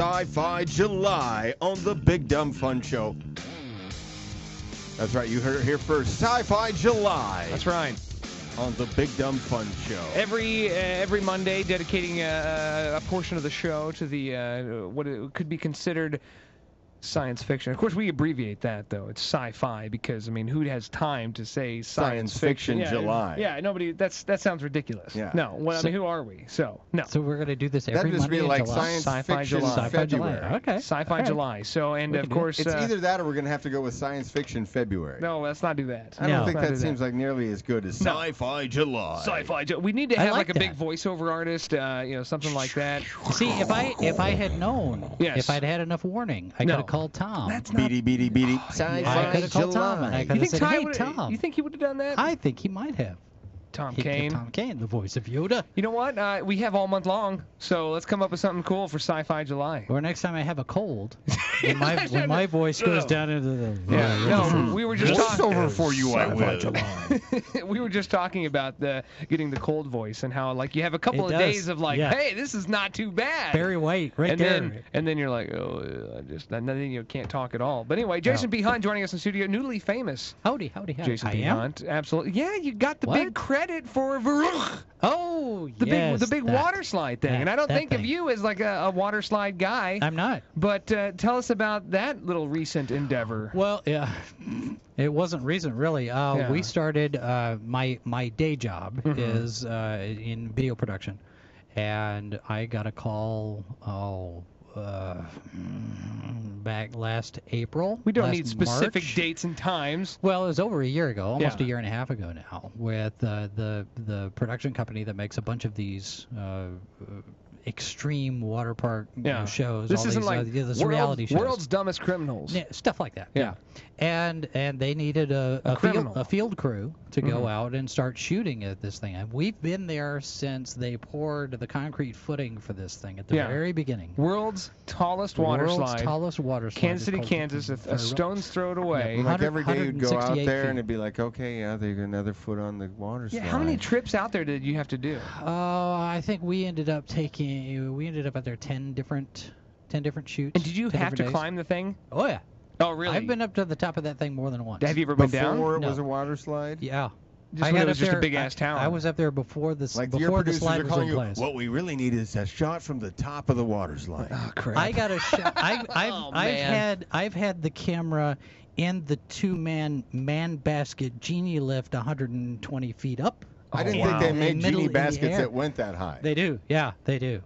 Sci-Fi July on the Big Dumb Fun Show. That's right, you heard it here first. Sci-Fi July. That's right. On the Big Dumb Fun Show. Every Monday, dedicating a portion of the show to the what it could be considered science fiction. Of course, we abbreviate that, though. It's sci-fi because, I mean, who has time to say science fiction? July. Yeah, nobody. That sounds ridiculous. Yeah. No, I mean, who are we? So, no. So we're going to do this every That'd just Monday be in like July. science Sci-Fi fiction July. Sci-Fi July. February. Okay. Sci-Fi All right. July. So, and We of can do it. course, It's either that or we're going to have to go with science fiction February. no, let's not do that. I don't No. think Let's not that do seems like nearly as good as No. Sci-Fi July. Sci-Fi. We need to I have like a big that. voiceover artist, something like that. See, if I had known, Yes. if I'd had enough warning, I could No. have called Tom. That's not. Beady, beady, beady. I could have called Tom, and I could You have think said, "Hey, would? Tom." You think he would have done that? I think he might have. Tom He- Kane. Tom Kane, the voice of Yoda. You know what? We have all month long, so let's come up with something cool for Sci-Fi July. Or next time I have a cold, when my voice goes down into the No, we were just talking. Voiceover for you, I will. We were just talking about getting the cold voice and how like you have a couple It of does, days of like, yeah. hey, this is not too bad. Barry White, right and there. then you're like, oh, and then you can't talk at all. But anyway, Jason B. Hunt joining us in studio, newly famous. Howdy. Jason I B. am? Hunt, absolutely. Yeah, you got the What? big credit for Verrückt. Oh, The yes, big that. water slide thing. that- And I don't that think of thing. you as like a water slide guy. I'm not. But tell us about that little recent endeavor. Well, yeah, it wasn't recent, really. Yeah. We started my day job Mm-hmm. is in video production, and I got a call back last April. We don't last need specific March. dates and times. Well, it was over a year ago, almost Yeah. a year and a half ago now, with the production company that makes a bunch of these extreme water park shows. This all isn't these, like this reality shows. World's Dumbest Criminals. Yeah, stuff like that. Yeah. And they needed a criminal. field crew to go out and start shooting at this thing. And we've been there since they poured the concrete footing for this thing at the Yeah. very beginning. World's tallest water World's slide. tallest water slide. Kansas It's City, called Kansas, a stone's throw away. Like every day you'd go out 168 there feet. and it'd be like, okay, yeah, they got another foot on the water slide. Yeah, how many trips out there did you have to do? I think we ended up out there 10 different shoots. And did you 10 have to different days. climb the thing? Oh yeah. Oh, really? I've been up to the top of that thing more than once. Have you ever been down? Before it No. was a water slide? Yeah. Just I when got it was up just a there- big-ass tower. I was up there before this. Like your before the producers slide are was calling in you, place. what we really need is a shot from the top of the water slide. Oh, crap. I got a shot. Oh, man. I've had the camera in the man basket genie lift 120 feet up. I didn't wow. think they In made middle genie in the baskets air. that went that high. They do. Yeah, they do.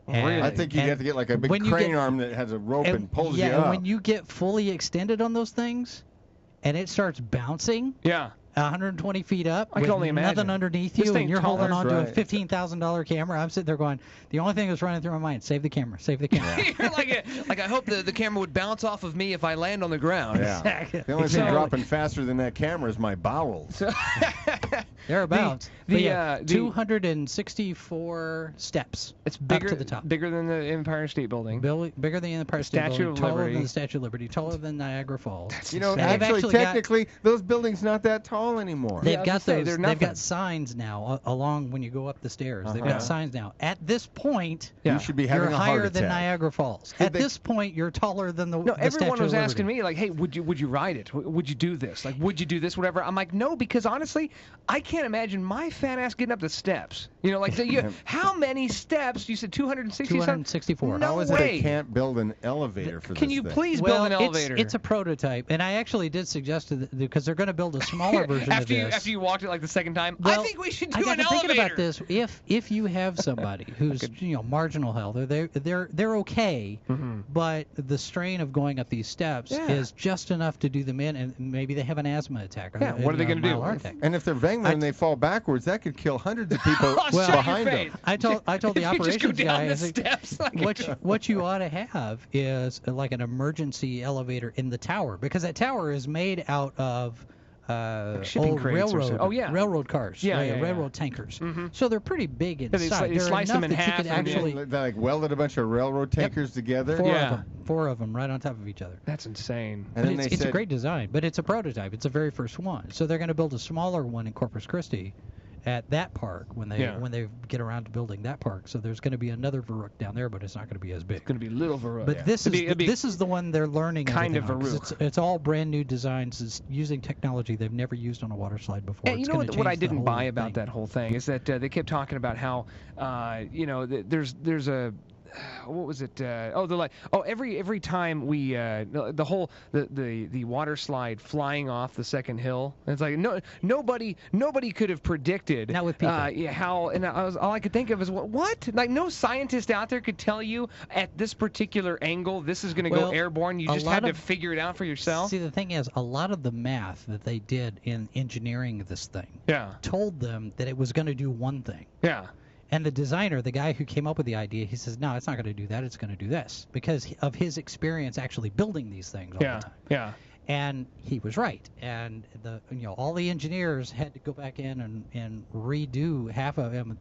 Really? I think you'd have to get like a big when you crane get- arm that has a rope and pulls yeah, you and up. when you get fully extended on those things, and it starts bouncing Yeah. 120 feet up I can with only imagine. nothing underneath This you, thing and you're taller. holding on to a Right. $15,000 camera. I'm sitting there going, the only thing that's running through my mind, save the camera, save the camera. You're like I hope the camera would bounce off of me if I land on the ground. Yeah. Exactly. The only thing So- dropping faster than that camera is my bowels. Thereabouts. The- But yeah, the- 264 steps. It's bigger up to the top. bigger than the Empire State Building. Bigger than the Empire State Statue Building, of taller Liberty. than the Statue of Liberty, taller than Niagara Falls. You know, And they've actually, actually got- technically, those buildings not that tall anymore. They've I was got gonna say, those. they're They've nothing. got signs now along when you go up the stairs. They've Uh-huh. got signs now. At this point, Yeah. You should be having you're a heart higher than attack. Niagara Falls. Did At they- this point, you're taller than the. No, the everyone Statue was of asking Liberty. me like, "Hey, would you ride it? Would you do this? Like, would you do this? Whatever." I'm like, "No," because honestly, I can't imagine my fat ass getting up the steps. You know, like how many steps? You said 260. 264. No How is it way. they can't build an elevator for Can this you thing? please Well, build an elevator? It's a prototype, and I actually did suggest to because they're going to build a smaller version after of you this. after you walked it like the second time. Well, I think we should I do got an to elevator. thinking about this. If you have somebody who's marginal health, or they're okay, but the strain of going up these steps Yeah. is just enough to do them in, and maybe they have an asthma attack. Or Yeah, what are they a gonna do? mild heart attack. And if they're Wenger and they fall backwards, that could kill hundreds of people Well, shut behind your them. face. I told the If you just go operations down guy, the I said, steps, like- what you ought to have is like an emergency elevator in the tower, because that tower is made out of shipping old crates or railroad, something. Oh, yeah. railroad cars, Yeah, yeah, yeah. railroad tankers. So they're pretty big they inside. they They're slice them enough in that half you could and then- actually They like welded a bunch of railroad tankers together. four of them right on top of each other. That's insane. And But then they it's a said, great design, but it's a prototype. It's the very first one. So they're going to build a smaller one in Corpus Christi, at that park when they get around to building that park. So there's going to be another Verrückt down there, but it's not going to be as big. It's going to be little Verrückt. But this is the one they're learning. Kind of Verrückt. It's all brand new designs. It's using technology they've never used on a water slide before. And you know what I didn't buy about that whole thing is that they kept talking about how there's a what was it? Every time we the water slide flying off the second hill. It's like nobody could have predicted. Not with people. How and all I could think of is what? Like no scientist out there could tell you at this particular angle this is going to go airborne. You just had to figure it out for yourself. See, the thing is, a lot of the math that they did in engineering this thing told them that it was going to do one thing. Yeah. And the designer, the guy who came up with the idea, he says, no, it's not going to do that. It's going to do this because of his experience actually building these things all the time. Yeah. And he was right. And all the engineers had to go back in and redo half of them.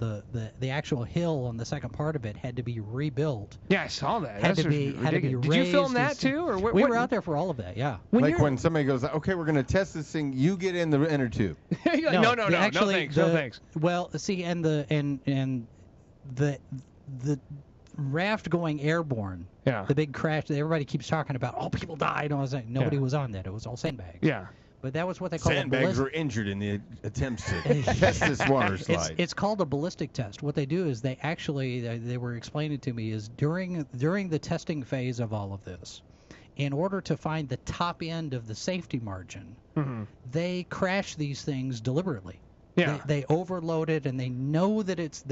The actual hill on the second part of it had to be rebuilt. Yeah, I saw that. Had to be raised. Did you film that too, or we were out there for all of that? Yeah. When somebody goes, okay, we're going to test this thing. You get in the inner tube. No, thanks. No thanks. Well, see, and the raft going airborne. Yeah. The big crash that everybody keeps talking about. Oh, people died. And nobody was on that. It was all sandbags. Yeah. But that was what they call sandbags were injured in the attempts to test this water slide. It's called a ballistic test. What they do is they actually they were explaining to me is during the testing phase of all of this, in order to find the top end of the safety margin, they crash these things deliberately. Yeah. They overload it, and they know that it's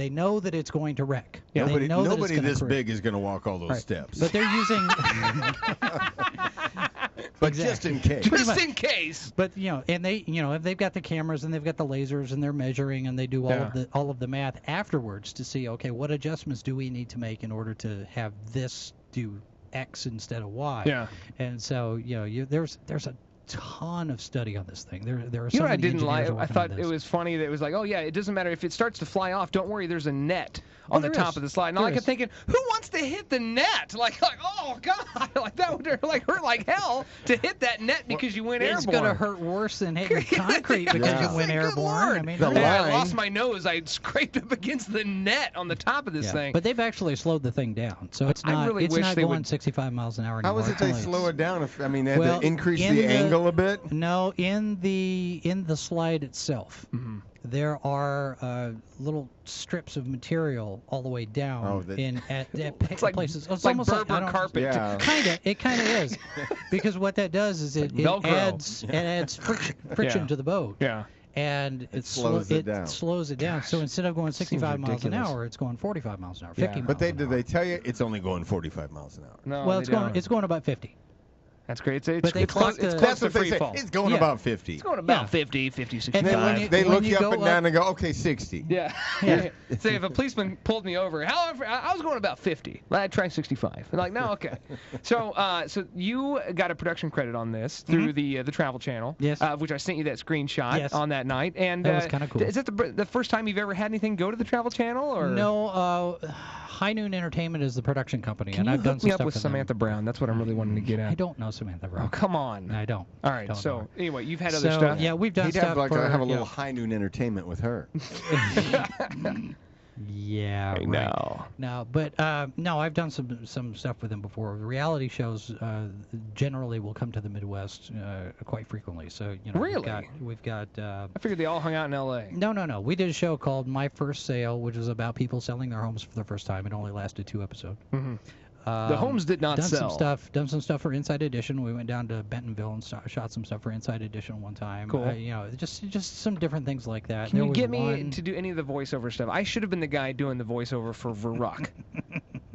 going to wreck. Yeah. Nobody this big is going to walk all those steps. But they're using. But just in case. Just in case. But and they if they've got the cameras and they've got the lasers and they're measuring and they do all of the math afterwards to see what adjustments do we need to make in order to have this do X instead of Y. Yeah. And so there's a ton of study on this thing. There are so what I many didn't engineers like? I thought it was funny that it was like, oh yeah, it doesn't matter if it starts to fly off. Don't worry, there's a net on the top of the slide. And I kept thinking, who wants to hit the net? Like oh god, like that would hurt like hell to hit that net because you went airborne. It's gonna hurt worse than hitting concrete because you went airborne. I mean, I lost my nose. I scraped up against the net on the top of this thing. But they've actually slowed the thing down, so it's not going 65 miles an hour anymore. How is it they slow it down? They had to increase the angle a bit. No, in the slide itself, there are little strips of material all the way down at it's like, places. It's like almost Berber carpet. Yeah. It kind of is, because what that does is it adds friction to the boat. Yeah. And it slows it down. So instead of going 65 miles an hour, it's going 45 miles an hour, 50 miles But an hour. They tell you it's only going 45 miles an hour? No, well, it's going about 50. That's great. But they close to free fall. It's going about 50. It's going about 50, 65. And they look you up and down and go, okay, 60. Yeah. Say if a policeman pulled me over, however, I was going about 50. I'd try 65. I'm like, no, okay. So you got a production credit on this through the Travel Channel, yes, which I sent you that screenshot on that night. And that was kind of cool. Is that the first time you've ever had anything go to the Travel Channel? Or no? High Noon Entertainment is the production company, and I've done some stuff stuff with Samantha Brown. That's what I'm really wanting to get at. I don't know Samantha Brown. Oh, come on. I don't. All right. So anyway, you've had other stuff. Yeah, we've done He'd stuff. have a little High Noon Entertainment with her. Yeah, I know. No, but no, I've done some stuff with them before. The reality shows generally will come to the Midwest quite frequently. So really, we've got. I figured they all hung out in L.A. No. We did a show called My First Sale, which was about people selling their homes for the first time. It only lasted 2 episodes. Mm-hmm. The homes did not sell. Done some stuff for Inside Edition. We went down to Bentonville and shot some stuff for Inside Edition one time. Cool. Just some different things like that. Can you get me to do any of the voiceover stuff? I should have been the guy doing the voiceover for Verrückt.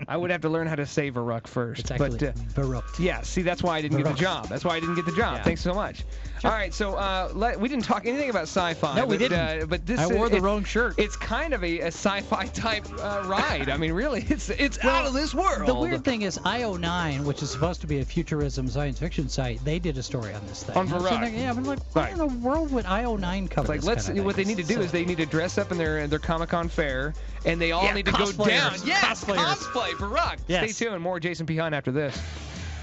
I would have to learn how to say Verrückt first. It's actually Verrückt. Yeah, see, that's why I didn't get the job. Yeah. Thanks so much. Sure. All right, so we didn't talk anything about sci-fi. No, we didn't. But this I wore the wrong shirt. It's kind of a sci-fi type ride. I mean, really, it's out of this world. The weird thing is IO9, which is supposed to be a futurism science fiction site, they did a story on this thing. On Verrückt. I'm like, what in the world would IO9 cover? It's like, what they need to do is they need to dress up in their Comic-Con fair, and they all need to go down. Yes, cosplay Verrückt. Yes. Stay tuned. More Jason P. Hunt after this.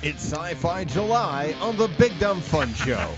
It's Sci-Fi July on the Big Dumb Fun Show.